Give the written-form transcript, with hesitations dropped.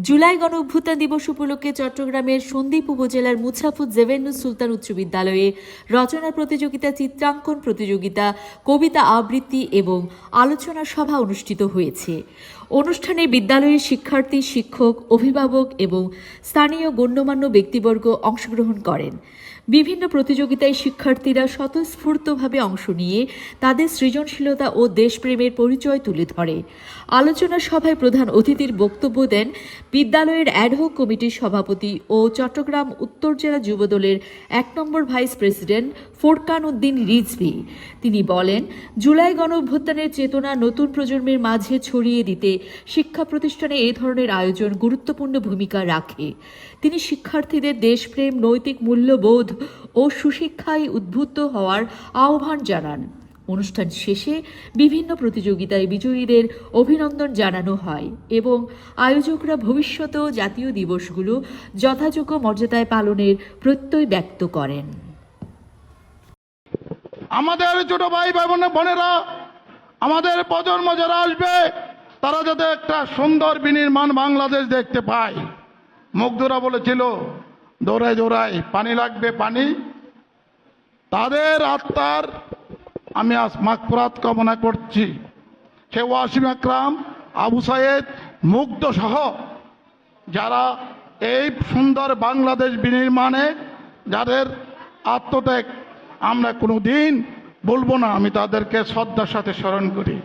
জুলাই গণ অভ্যুত্থান দিবস উপলক্ষে চট্টগ্রামের সন্দ্বীপ উপজেলার মুছাফুজ জেভেন্নুস সুলতান উচ্চ বিদ্যালয়ে রচনা প্রতিযোগিতা, চিত্রাঙ্কন প্রতিযোগিতা, কবিতা আবৃত্তি এবং আলোচনা সভা অনুষ্ঠিত হয়েছে। অনুষ্ঠানে বিদ্যালয়ের শিক্ষার্থী, শিক্ষক, অভিভাবক এবং স্থানীয় গণ্যমান্য ব্যক্তিবর্গ অংশগ্রহণ করেন। বিভিন্ন প্রতিযোগিতায় শিক্ষার্থীরা স্বতঃস্ফূর্তভাবে অংশ নিয়ে তাদের সৃজনশীলতা ও দেশপ্রেমের পরিচয় তুলে ধরে। আলোচনা সভায় প্রধান অতিথির বক্তব্য দেন বিদ্যালয়ের অ্যাডহক কমিটির সভাপতি ও চট্টগ্রাম উত্তর জেলা যুবদলের ১ নম্বর ভাইস প্রেসিডেন্ট ফোরকান উদ্দিন রিজভী। তিনি বলেন, জুলাই গণঅভ্যুত্থানের চেতনা নতুন প্রজন্মের মাঝে ছড়িয়ে দিতে শিক্ষা প্রতিষ্ঠানে এ ধরনের আয়োজন গুরুত্বপূর্ণ ভূমিকা রাখে। তিনি শিক্ষার্থীদের দেশপ্রেম, নৈতিক মূল্যবোধ ও সুশিক্ষায় উদ্বুদ্ধ হওয়ার আহ্বান জানান। অনুষ্ঠান শেষে বিভিন্ন প্রতিযোগিতায় বিজয়ীদের অভিনন্দন জানানো হয় এবং আয়োজকরা ভবিষ্যতেও জাতীয় দিবসগুলো যথাযোগ্য মর্যাদায় পালনের প্রত্যয় ব্যক্ত করেন। আমাদের ছোট ভাই বোনেরা, আমাদের প্রজন্ম যারা আসবে, তারা যাতে একটা সুন্দর বিনির্মাণ বাংলাদেশ দেখতে পায়। মুগ্ধরা বলেছিল, দৌড়ায় দৌড়ায় পানি লাগবে পানি। তাদের আত্মার আমি আজ মাগফিরাত কামনা করছি। সে ওয়াসিম আকরাম, আবু সাইদ, মুগ্ধ সহ যারা এই সুন্দর বাংলাদেশ বিনির্মাণে যাদের আত্মত্যাগ আমরা কোনো দিন বলবো না, আমি তাদেরকে শ্রদ্ধার সাথে স্মরণ করি।